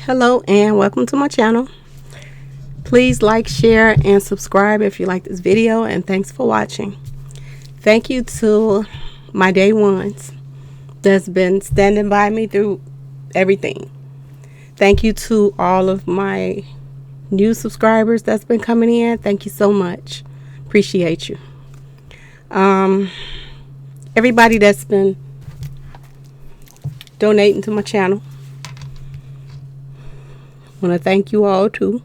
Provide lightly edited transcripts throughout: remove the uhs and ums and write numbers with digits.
Hello and welcome to my channel. Please like, share, and subscribe if you like this video, and thanks for watching. Thank you to my day ones that's been standing by me through everything. Thank you to all of my new subscribers that's been coming in. Thank you so much. Appreciate you. Everybody that's been donating to my channel, I want to thank you all too.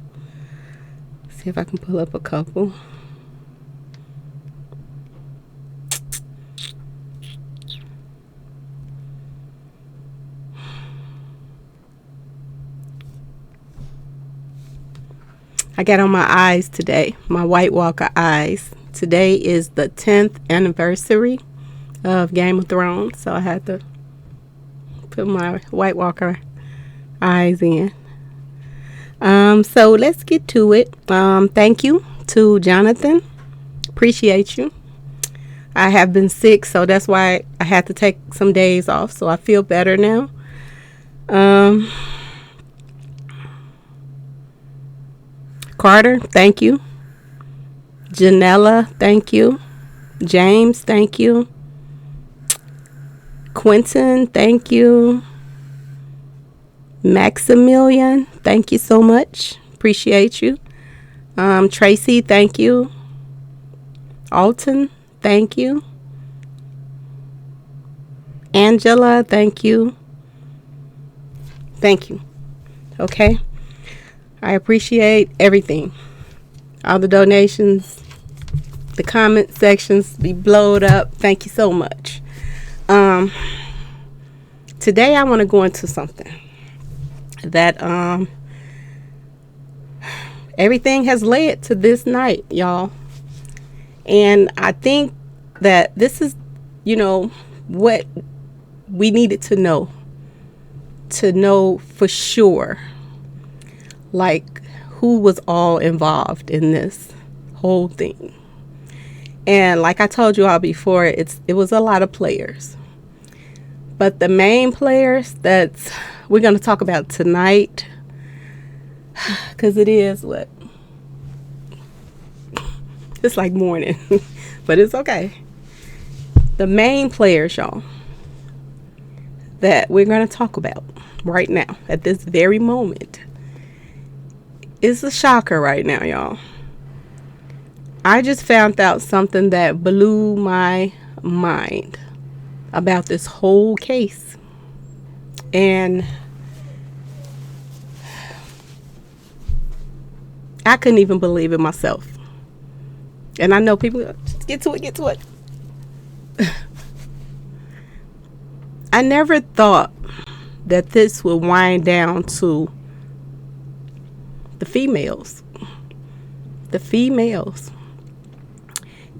See if I can pull up a couple. I got on my eyes today, my White Walker eyes. Today is the 10th anniversary of Game of Thrones, so I had to put my White Walker eyes in. So let's get to it. Thank you to Jonathan. Appreciate you. I have been sick, so that's why I had to take some days off, so I feel better now. Carter, thank you. Janella, thank you. James, thank you. Quentin, thank you. Maximilian, thank you so much. Appreciate you. Tracy, thank you. Alton, thank you. Angela, thank you. Thank you. Okay. I appreciate everything. All the donations, the comment sections be blowed up. Thank you so much. Today I want to go into something that everything has led to this night, y'all. And I think that this is, what we needed to know for sure, like who was all involved in this whole thing. And like I told you all before, it was a lot of players, but the main players that we're going to talk about tonight, because it is it's like morning, but it's okay. The main players, y'all, that we're going to talk about right now at this very moment, is a shocker right now, y'all. I just found out something that blew my mind about this whole case. And I couldn't even believe it myself. And I know people, just get to it. I never thought that this would wind down to the females.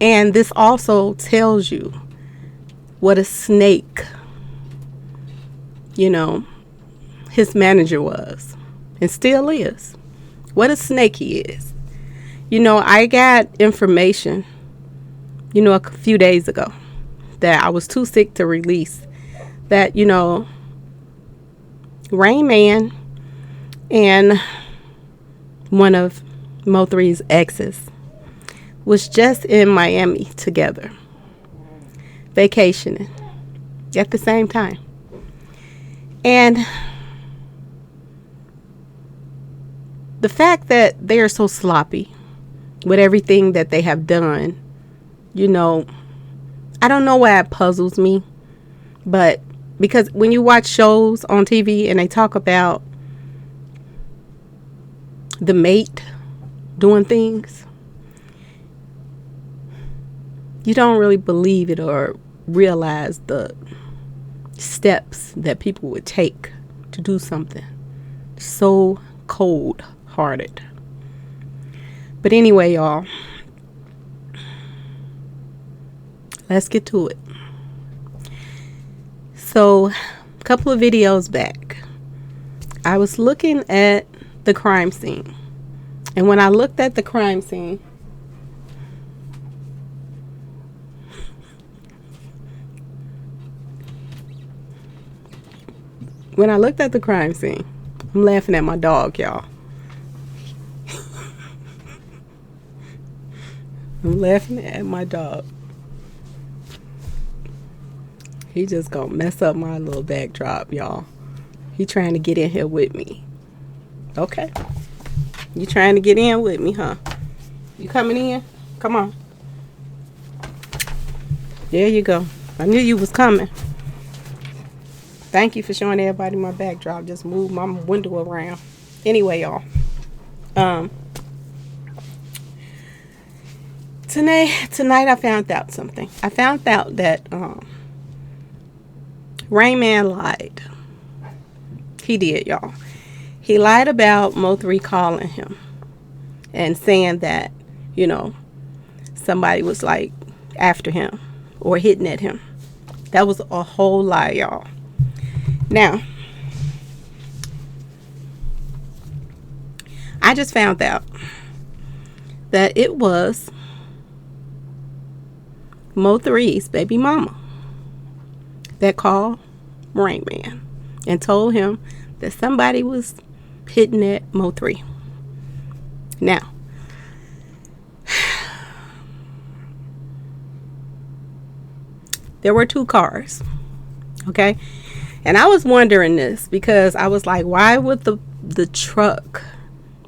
And this also tells you what a snake, his manager was and still is. What a snake he is. I got information, a few days ago that I was too sick to release, that, Rain Man and one of Mo3's exes was just in Miami together, vacationing at the same time. And the fact that they are so sloppy with everything that they have done, I don't know why it puzzles me, but because when you watch shows on TV and they talk about the mate doing things, you don't really believe it or realize the steps that people would take to do something so cold-hearted. But anyway, y'all, let's get to it. So, a couple of videos back, I was looking at the crime scene. And when I looked at the crime scene, I'm laughing at my dog, y'all. I'm laughing at my dog. He just gonna mess up my little backdrop, y'all. He trying to get in here with me. Okay. You trying to get in with me, huh? You coming in? Come on. There you go. I knew you was coming. Thank you for showing everybody my backdrop. Just move my window around. Anyway, y'all. Tonight I found out something. I found out that Rain Man lied. He did, y'all. He lied about Mo3 calling him and saying that, somebody was like after him or hitting at him. That was a whole lie, y'all. Now, I just found out that it was Mo3's baby mama that called Rain Man and told him that somebody was hitting at Mo3. Now, there were 2 cars, okay? And I was wondering this because I was like, why would the truck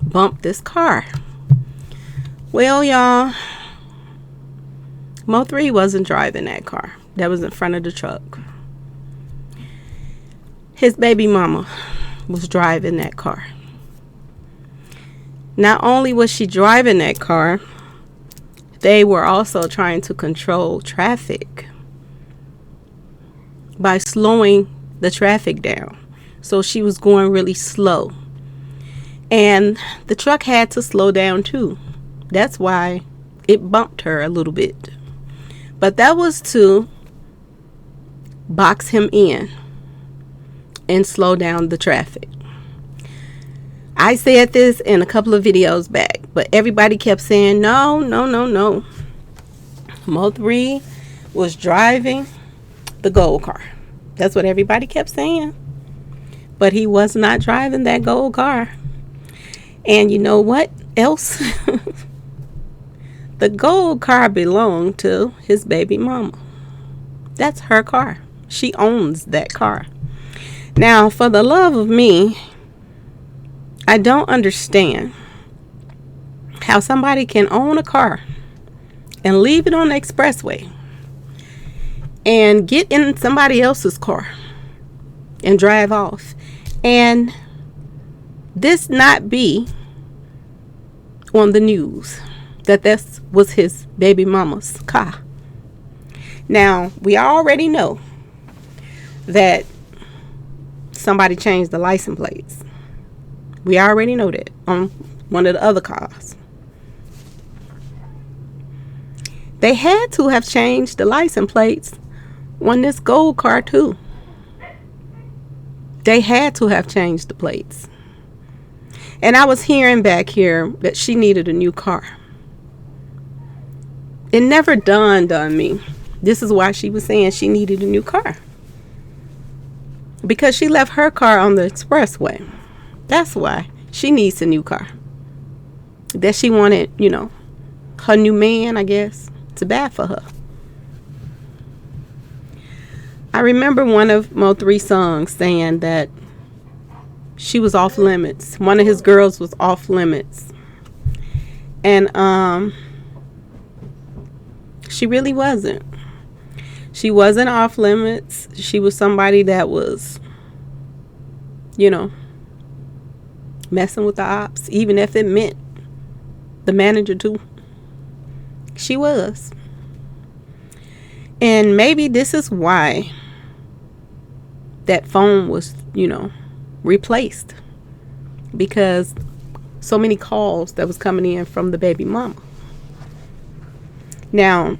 bump this car? Well, y'all, Mo3 wasn't driving that car that was in front of the truck. His baby mama was driving that car. Not only was she driving that car, they were also trying to control traffic by slowing the traffic down. So she was going really slow. And the truck had to slow down too. That's why it bumped her a little bit. But that was to box him in and slow down the traffic. I said this in a couple of videos back, but everybody kept saying, no. Mo3 was driving the gold car. That's what everybody kept saying. But he was not driving that gold car. And you know what else? The gold car belonged to his baby mama. That's her car. She owns that car. Now, for the love of me, I don't understand how somebody can own a car and leave it on the expressway and get in somebody else's car and drive off, and this not be on the news that this was his baby mama's car. Now, we already know that somebody changed the license plates. We already know that on one of the other cars. They had to have changed the license plates on this gold car too. They had to have changed the plates. And I was hearing back here that she needed a new car. It never dawned on me. This is why she was saying she needed a new car. Because she left her car on the expressway. That's why she needs a new car. That she wanted, her new man, I guess, to buy for her. I remember one of Mo3's songs saying that she was off limits. One of his girls was off limits. And she really wasn't. She wasn't off limits. She was somebody that was, messing with the ops, even if it meant the manager too. She was. And maybe this is why that phone was, replaced. Because so many calls that was coming in from the baby mama. Now,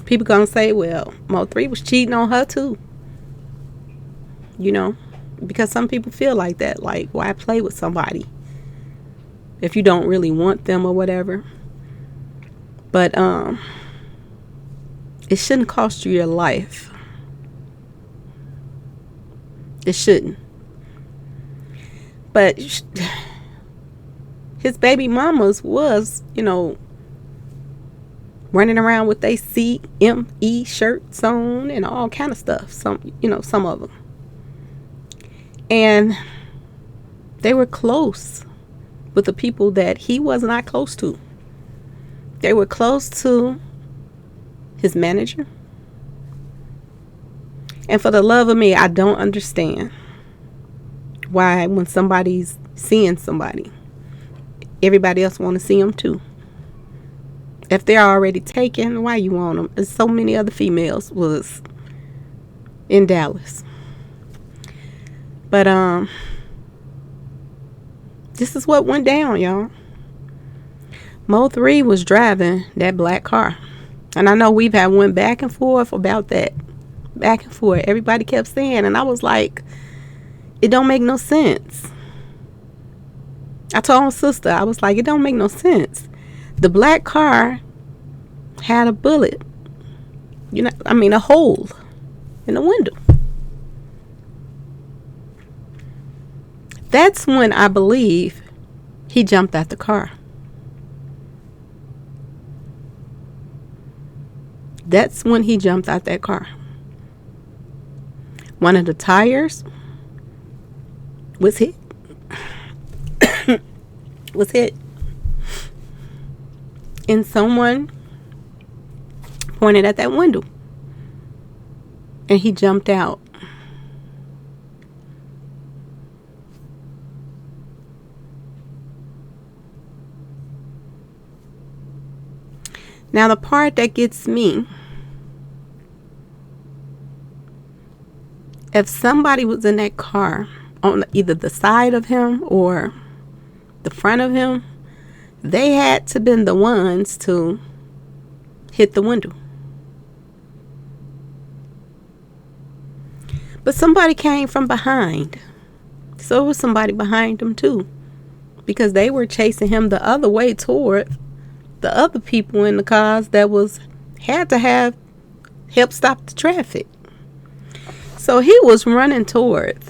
people gonna say, well, Mo3 was cheating on her too. Because some people feel like that. Like, why play with somebody if you don't really want them or whatever? But it shouldn't cost you your life. It shouldn't. But his baby mamas was, running around with they CME shirts on and all kind of stuff. Some of them. And they were close with the people that he was not close to. They were close to his manager. And for the love of me, I don't understand why when somebody's seeing somebody, everybody else want to see them too. If they're already taken, why you want them? And so many other females was in Dallas. But this is what went down, y'all. Mo 3 was driving that black car. And I know we've had went back and forth about that. Back and forth. Everybody kept saying, and I was like, it don't make no sense. I told my sister, I was like, it don't make no sense. The black car had a bullet. A hole in the window. That's when I believe he jumped out the car. That's when he jumped out that car. One of the tires was hit. And someone pointed at that window. And he jumped out. Now the part that gets me, if somebody was in that car on either the side of him or the front of him, they had to been the ones to hit the window. But somebody came from behind. So it was somebody behind him too. Because they were chasing him the other way toward the other people in the cars that had to have help stop the traffic. So he was running toward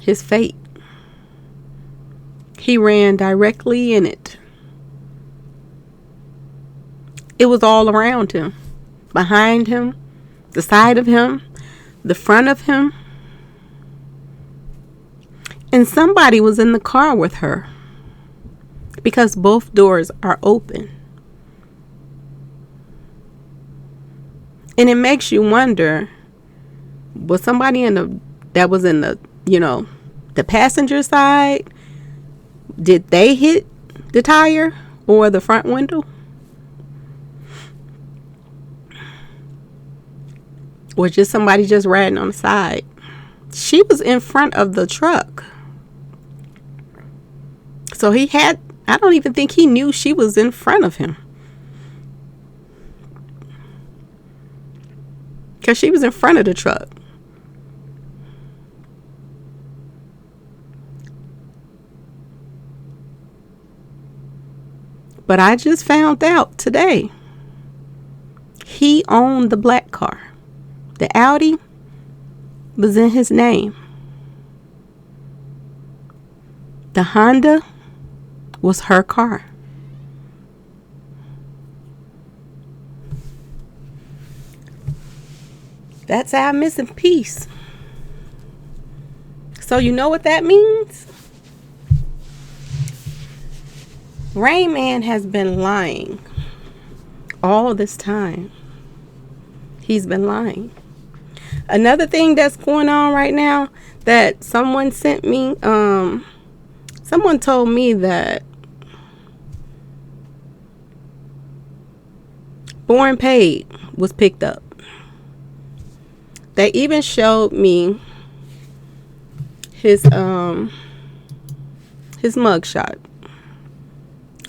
his fate. He ran directly in it. It was all around him, behind him, the side of him, the front of him. And somebody was in the car with her because both doors are open. And it makes you wonder, was somebody that was in the passenger side, did they hit the tire or the front window? Or just somebody just riding on the side? She was in front of the truck. So I don't even think he knew she was in front of him. Because she was in front of the truck. But I just found out today, he owned the black car. The Audi was in his name. The Honda was her car. That's our missing piece. So you know what that means? Rain Man has been lying all this time. He's been lying. Another thing that's going on right now that someone sent me, someone told me that Born Paid was picked up. They even showed me his mugshot.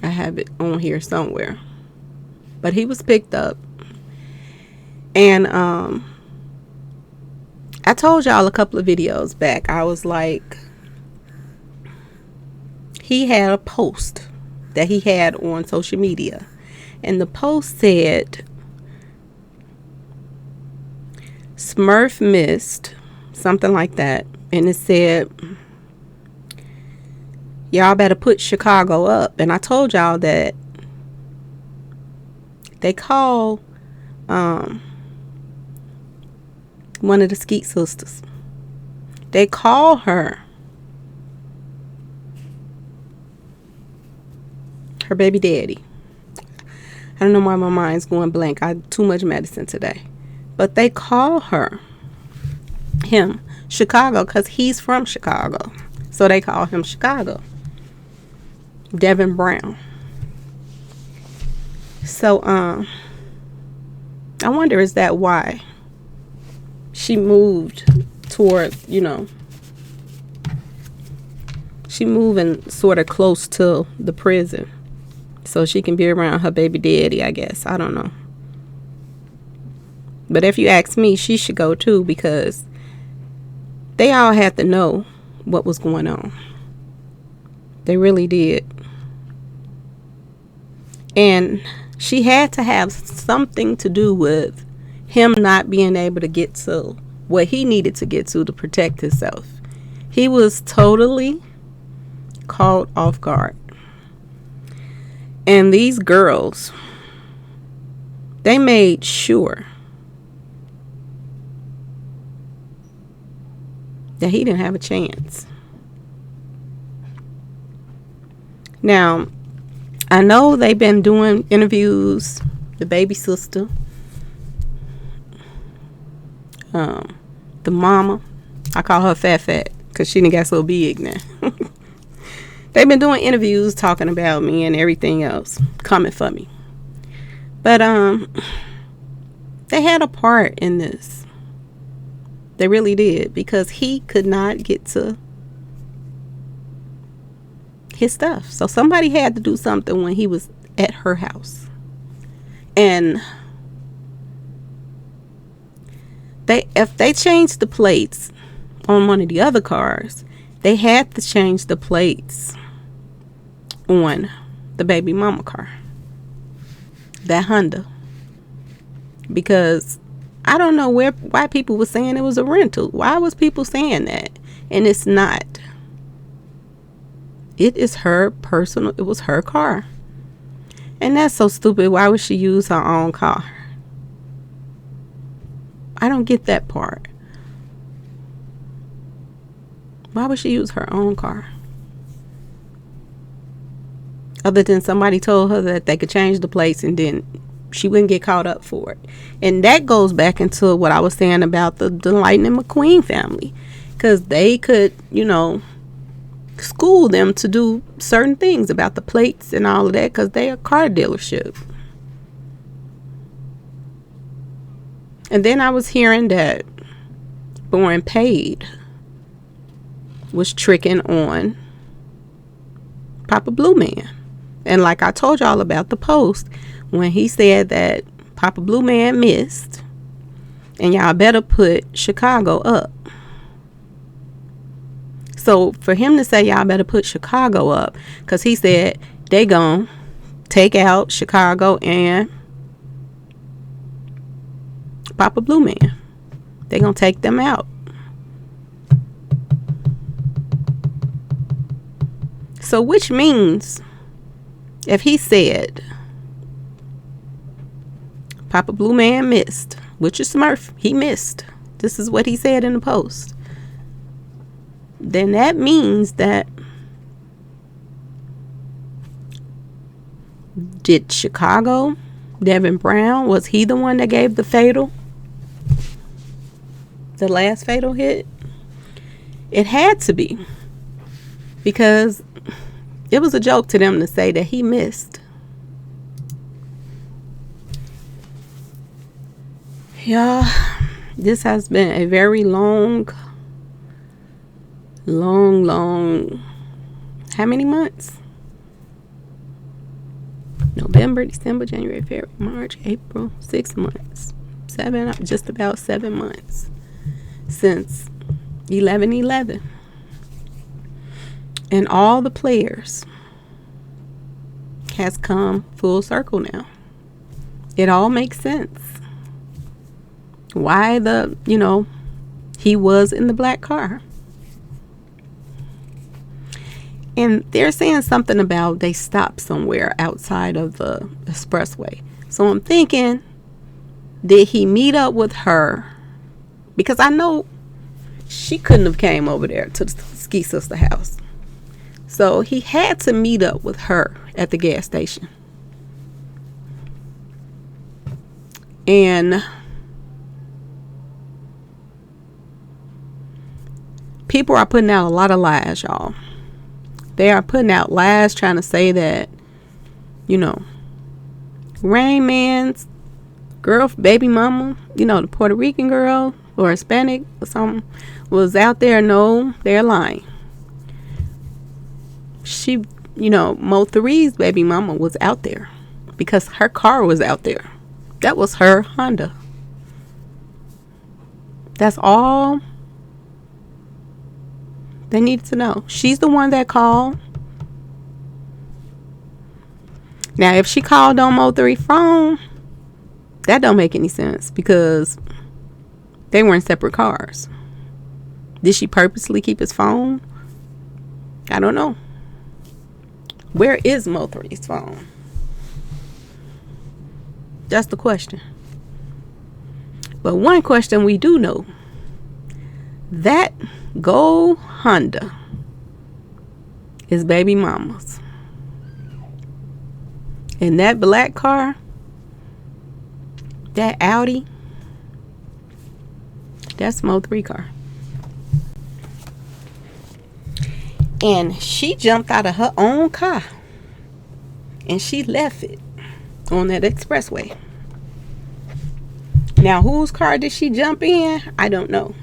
I have it on here somewhere. But he was picked up. And I told y'all a couple of videos back, I was like, he had a post that he had on social media. And the post said, Smurf missed, something like that. And it said, y'all better put Chicago up. And I told y'all that they call one of the Skeet sisters. They call her baby daddy. I don't know why my mind's going blank. I had too much medicine today. But they call him Chicago because he's from Chicago. So they call him Chicago. Devin Brown. So I wonder, is that why she moved toward, she moving sort of close to the prison so she can be around her baby daddy, I guess. I don't know. But if you ask me, she should go too, because they all had to know what was going on. They really did. And she had to have something to do with him not being able to get to what he needed to get to protect himself. He was totally caught off guard. And these girls, they made sure that he didn't have a chance. Now, I know they've been doing interviews, the baby sister, the mama. I call her Fat because she done got so big now. They've been doing interviews talking about me and everything else, coming for me. But they had a part in this. They really did, because he could not get to his stuff. So somebody had to do something when he was at her house. And if they changed the plates on one of the other cars, they had to change the plates on the baby mama car, that Honda, because I don't know why people were saying it was a rental. Why was people saying that? And it's not. It is her personal. It was her car. And that's so stupid. Why would she use her own car? I don't get that part. Why would she use her own car? Other than somebody told her that they could change the plates and then she wouldn't get caught up for it. And that goes back into what I was saying about the Lightning McQueen family. Because they could, school them to do certain things about the plates and all of that, because they're a car dealership. And then I was hearing that Born Paid was tricking on Papa Blue Man. And like I told y'all about the post, when he said that Papa Blue Man missed and y'all better put Chicago up. So for him to say y'all better put Chicago up, because he said they gon' take out Chicago and Papa Blue Man. They gonna take them out. So which means, if he said Papa Blue Man missed, which is Smurf, he missed. This is what he said in the post. Then that means that did Chicago, Devin Brown, was he the one that gave the last fatal hit? It had to be, because it was a joke to them to say that he missed. Yeah, this has been a very long, how many months? November, December, January, February, March, April, 6 months. Just about 7 months since 11/11. And all the players has come full circle now. It all makes sense. why he was in the black car. And they're saying something about they stopped somewhere outside of the expressway. So I'm thinking, did he meet up with her? Because I know she couldn't have came over there to the Ski Sister house. So he had to meet up with her at the gas station. And people are putting out a lot of lies, y'all. They are putting out lies trying to say that, Rain Man's girl, baby mama, the Puerto Rican girl or Hispanic or something was out there. No, they're lying. She, Mo3's baby mama was out there because her car was out there. That was her Honda. That's all they needed to know. She's the one that called. Now, if she called on Mo3 phone, that don't make any sense because they were in separate cars. Did she purposely keep his phone? I don't know. Where is Mo3's phone? That's the question. But one question we do know, that gold Honda is baby mama's. And that black car, that Audi, that's Mo3 car. And she jumped out of her own car and she left it on that expressway. Now, whose car did she jump in? I don't know.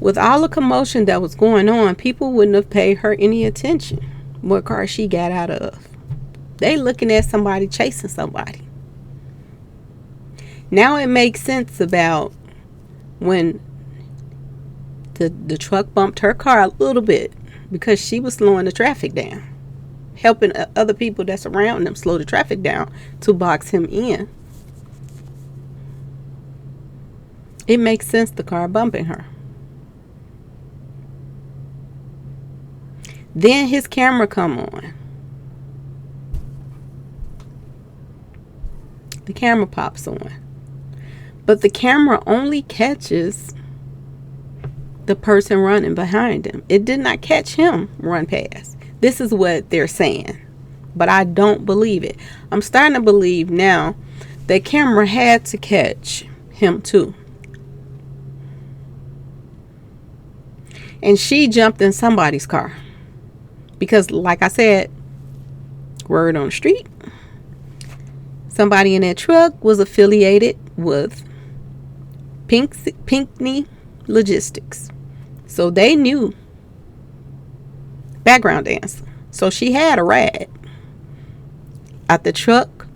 With all the commotion that was going on, people wouldn't have paid her any attention what car she got out of. They looking at somebody chasing somebody. Now it makes sense about when the truck bumped her car a little bit because she was slowing the traffic down, helping other people that's around them slow the traffic down to box him in. It makes sense, the car bumping her. Then his camera come on. The camera pops on. But the camera only catches the person running behind him. It did not catch him run past. This is what they're saying. But I don't believe it. I'm starting to believe now that camera had to catch him too. And she jumped in somebody's car. Because like I said, word on the street, somebody in that truck was affiliated with Pinkney Logistics. So they knew background dancer. So she had a ride out the truck.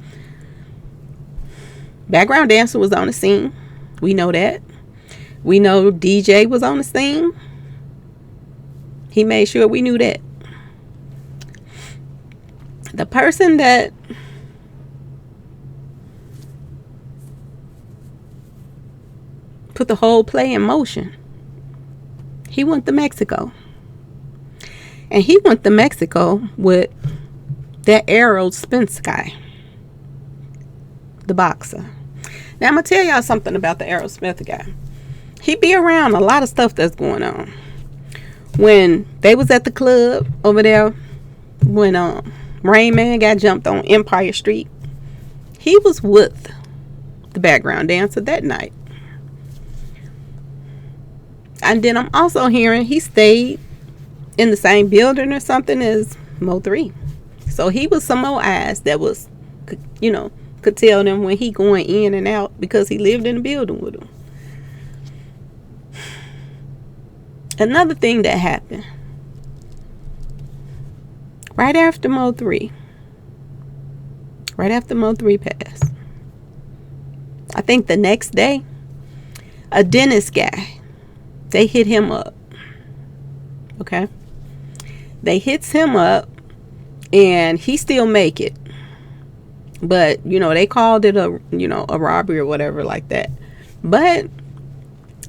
Background dancer was on the scene. We know that. We know DJ was on the scene. He made sure we knew that. The person that put the whole play in motion, he went to Mexico. And he went to Mexico with that Errol Spence guy, the boxer. Now, I'm going to tell y'all something about the Errol Smith guy. He be around a lot of stuff that's going on. When they was at the club over there, when Rain Man got jumped on Empire Street, he was with the background dancer that night. And then I'm also hearing he stayed in the same building or something as Mo3. So he was some more eyes that was, could tell them when he going in and out because he lived in the building with them. Another thing that happened right after Mo3 passed, I think the next day, a dentist guy, they hit him up. Okay, they hits him up and he still make it. But, they called it a robbery or whatever like that. But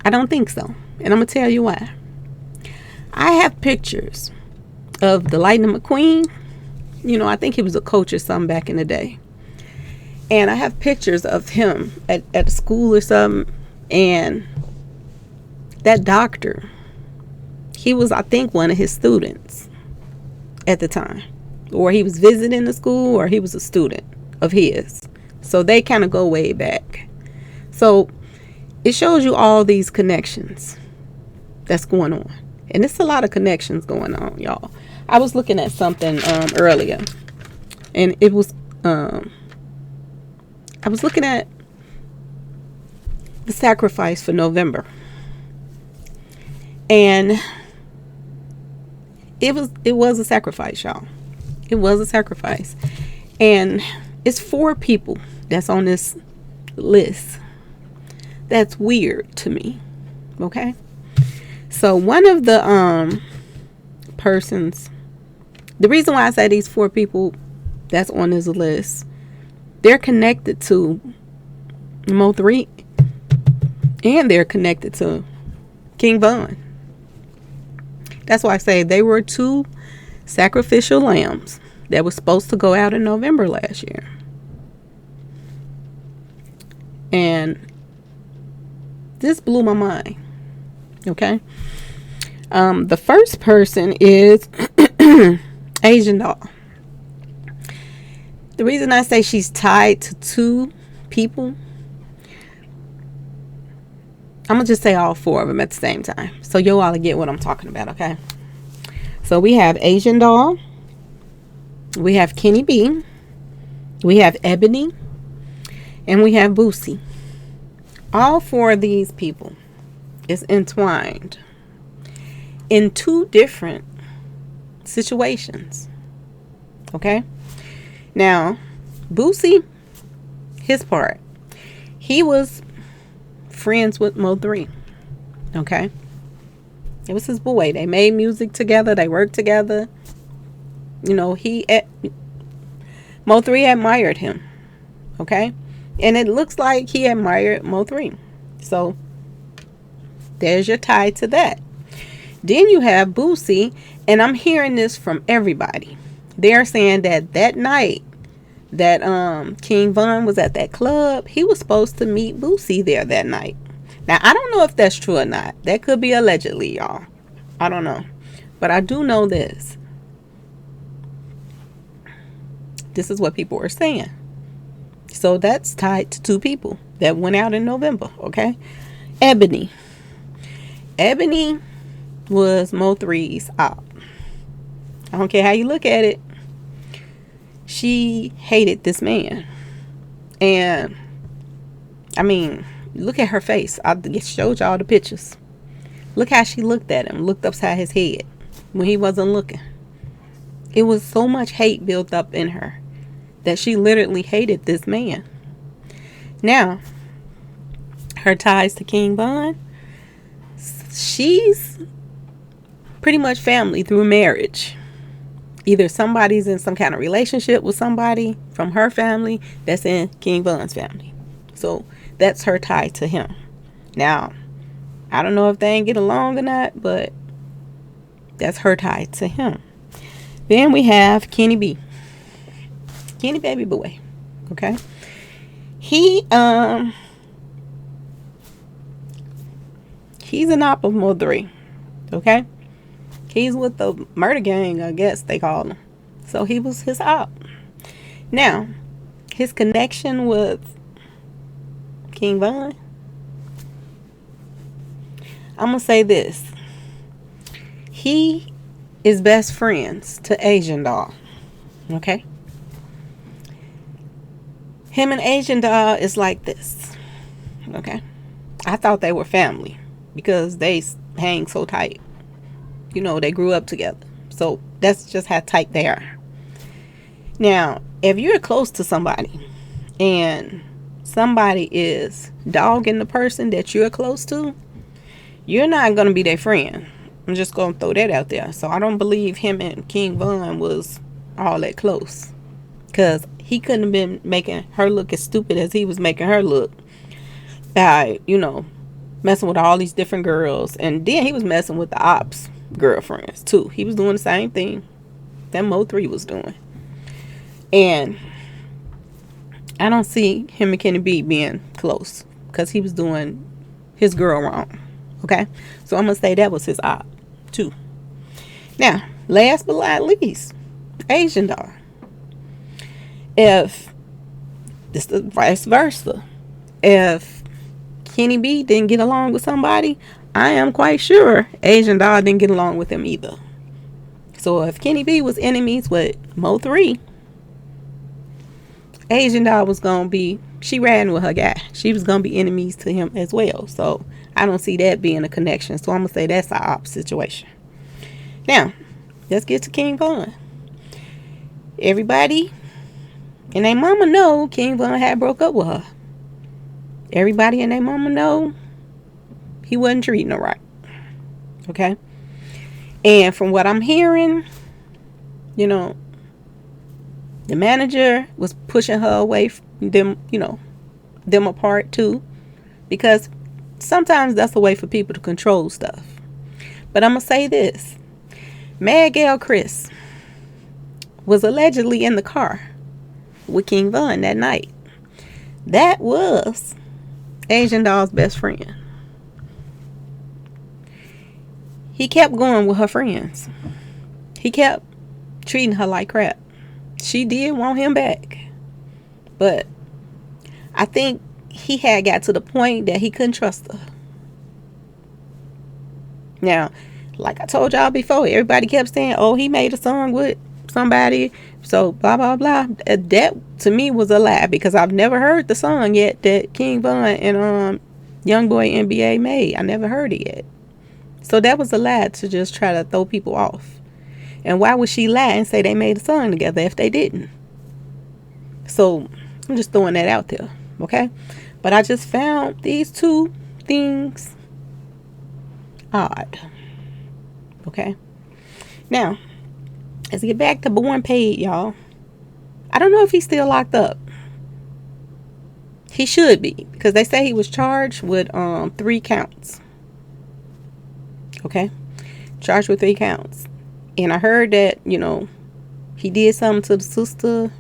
I don't think so. And I'm going to tell you why. I have pictures of the Lightning McQueen. I think he was a coach or something back in the day. And I have pictures of him at a school or something. And that doctor, he was, I think, one of his students at the time. Or he was visiting the school, or he was a student of his. So they kind of go way back. So it shows you all these connections that's going on. And it's a lot of connections going on, y'all. I was looking at something earlier. And it was, I was looking at the sacrifice for November. And it was a sacrifice, y'all. It was a sacrifice. And it's 4 people that's on this list. That's weird to me. Okay? So one of the persons, the reason why I say these 4 people that's on this list, they're connected to Mo3, and they're connected to King Von. That's why I say they were 2 sacrificial lambs that was supposed to go out in November last year. And this blew my mind. Okay? The first person is Asian Doll. The reason I say she's tied to 2 people, I'm going to just say all 4 of them at the same time. So you all get what I'm talking about, okay? So we have Asian Doll. We have Kenny B. We have Ebony. And we have Boosie. All 4 of these people is entwined in 2 different situations. Okay? Now, Boosie, his part, he was friends with Mo3. Okay? It was his boy. They made music together. They worked together. Mo3 admired him. Okay? And it looks like he admired Mo3. So, there's your tie to that. Then you have Boosie, and I'm hearing this from everybody. They're saying that night that King Von was at that club, he was supposed to meet Boosie there that night. Now, I don't know if that's true or not. That could be allegedly, y'all. I don't know. But I do know this. This is what people are saying. So that's tied to 2 people that went out in November, okay? Ebony. Ebony was Mo3's op. I don't care how you look at it. She hated this man. And, I mean, look at her face. I showed y'all the pictures. Look how she looked at him. Looked upside his head when he wasn't looking. It was so much hate built up in her that she literally hated this man. Now, her ties to King Von, she's pretty much family through marriage. Either somebody's in some kind of relationship with somebody from her family that's in King Von's family. So that's her tie to him. Now, I don't know if they ain't get along or not, but that's her tie to him. Then we have Kenny B. Kenny Baby Boy. Okay. He's an op of Mo3. Okay. He's with the murder gang, I guess they call him. So he was his op. Now, his connection with King Von, I'm going to say this. He is best friends to Asian Doll. Okay? Him and Asian Doll is like this. Okay? I thought they were family because they hang so tight. They grew up together. So that's just how tight they are. Now, if you're close to somebody and somebody is dogging the person that you're close to, you're not going to be their friend. I'm just going to throw that out there. So I don't believe him and King Von was all that close. Because he couldn't have been making her look as stupid as he was making her look by, messing with all these different girls. And then he was messing with the ops girlfriends too. He was doing the same thing that Mo3 was doing. And I don't see him and Kenny B being close because he was doing his girl wrong. Okay? So I'm going to say that was his op too. Now, last but not least, Asian Doll. If this is vice versa, if Kenny B didn't get along with somebody, I am quite sure Asian Doll didn't get along with him either. So if Kenny B was enemies with Mo3, Asian Doll was going to be, she ran with her guy. She was going to be enemies to him as well. So I don't see that being a connection. So I'm going to say that's our op situation. Now, let's get to King Von. Everybody and their mama know King Von had broke up with her. Everybody and their mama know he wasn't treating her right. Okay? And from what I'm hearing, the manager was pushing her away from them, them apart too. Because sometimes that's a way for people to control stuff. But I'm going to say this. Mad Gal Chris was allegedly in the car with King Von that night. That was Asian Doll's best friend. He kept going with her friends. He kept treating her like crap. She did want him back. But I think he had got to the point that he couldn't trust her. Now, like I told y'all before, everybody kept saying, oh, he made a song with somebody, so blah, blah, blah. That, to me, was a lie, because I've never heard the song yet that King Von and Youngboy NBA made. I never heard it yet. So that was a lie to just try to throw people off. And why would she lie and say they made a song together if they didn't? So I'm just throwing that out there, okay? But I just found these two things odd. Okay? Now, let's get back to Born Paid, y'all. I don't know if he's still locked up. He should be, because they say he was charged with 3 counts. Okay? Charged with 3 counts. And I heard that, he did something to the sister.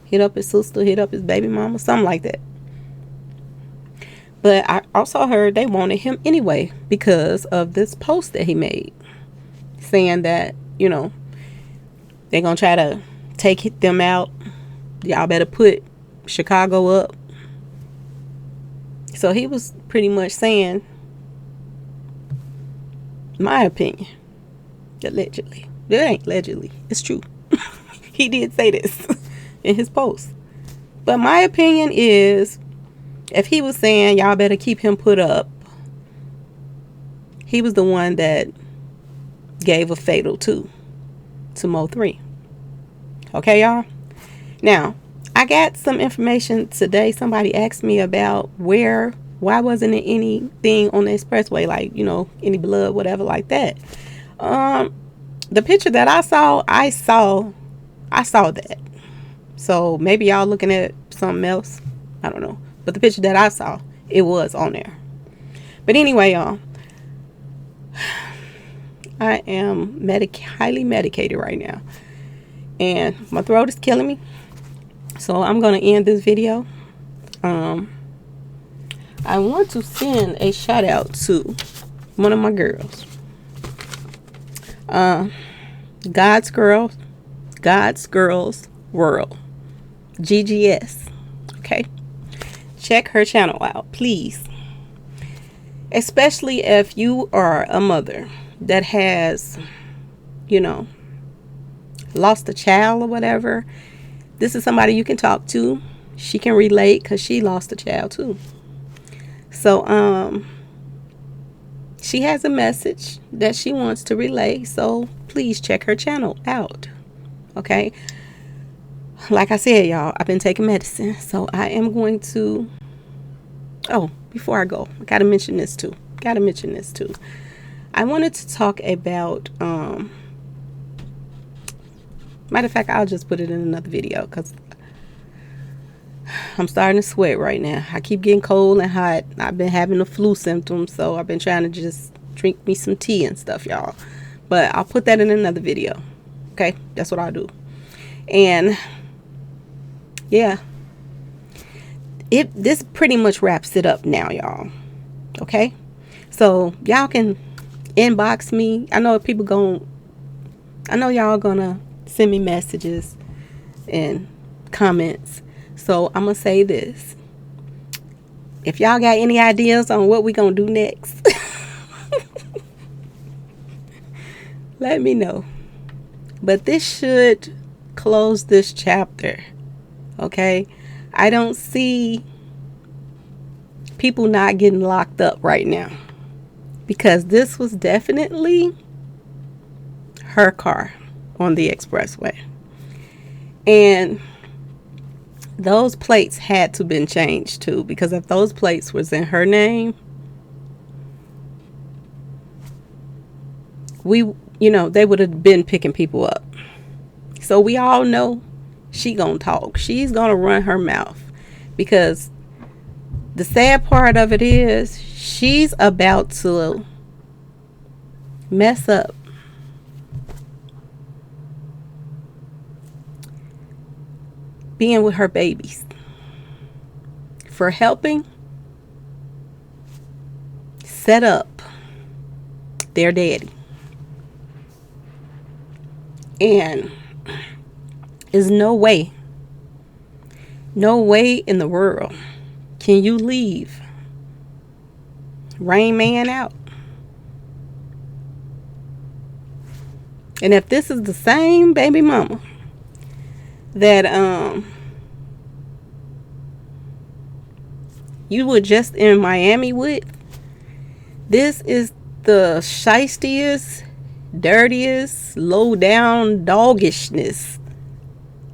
Hit up his sister, hit up his baby mama, something like that. But I also heard they wanted him anyway because of this post that he made saying that, they're going to try to take them out. Y'all better put Chicago up. So he was pretty much saying, my opinion, allegedly. It ain't allegedly. It's true. He did say this in his post. But my opinion is, if he was saying y'all better keep him put up, he was the one that gave a fatal to Mo3. Okay, y'all? Now, I got some information today. Somebody asked me about why wasn't there anything on the expressway, like, any blood, whatever like that. The picture that I saw that. So maybe y'all looking at something else. I don't know. But the picture that I saw, it was on there. But anyway, y'all, I am highly medicated right now. And my throat is killing me. So I'm going to end this video. I want to send a shout out to one of my girls. God's Girls World. GGS. Okay? Check her channel out, please. Especially if you are a mother that has, lost a child or whatever. This is somebody you can talk to. She can relate because she lost a child too. So, she has a message that she wants to relay. So please check her channel out. Okay? Like I said, y'all, I've been taking medicine. So I am going to... Oh, before I go, I gotta mention this too. I wanted to talk about Matter of fact, I'll just put it in another video because I'm starting to sweat right now. I keep getting cold and hot. I've been having the flu symptoms, so I've been trying to just drink me some tea and stuff, y'all. But I'll put that in another video. Okay, that's what I'll do. And yeah, this pretty much wraps it up now, y'all. Okay, so y'all can inbox me. I know y'all gonna send me messages and comments. So I'm gonna say this: if y'all got any ideas on what we gonna do next, let me know. But this should close this chapter. Okay, I don't see people not getting locked up right now, because this was definitely her car on the expressway, and those plates had to been changed too, because if those plates was in her name, they would have been picking people up. So we all know she gonna talk. She's gonna run her mouth, because the sad part of it is she's about to mess up being with her babies for helping set up their daddy. And there's no way in the world can you leave Rain Man out. And if this is the same baby mama that you were just in Miami with, this is the shystiest, dirtiest, low down doggishness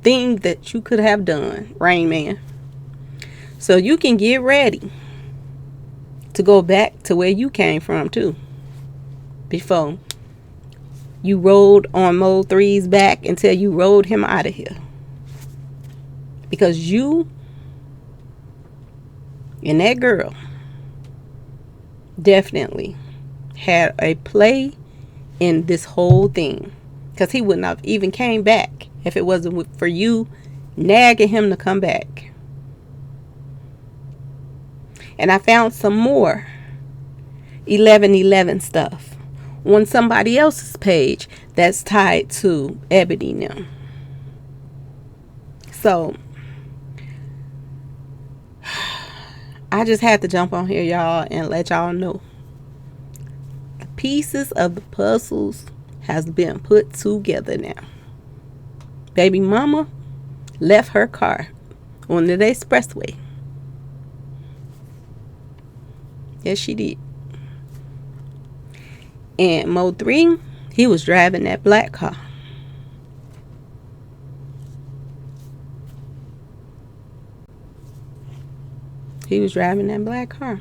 thing that you could have done, Rain Man. So you can get ready to go back to where you came from too, before you rode on Mode 3's back until you rode him out of here. Because you and that girl definitely had a play in this whole thing, because he wouldn't have even came back if it wasn't for you nagging him to come back. And I found some more 1111 stuff on somebody else's page that's tied to Ebony now. So I just had to jump on here, y'all, and let y'all know the pieces of the puzzles has been put together now. Baby mama left her car on the expressway. Yes, she did. And Mode 3, he was driving that black car. He was driving that black car.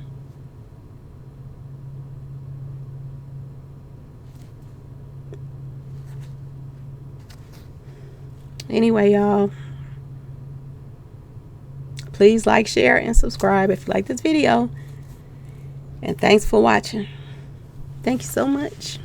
Anyway, y'all, please like, share, and subscribe if you like this video. And thanks for watching. Thank you so much.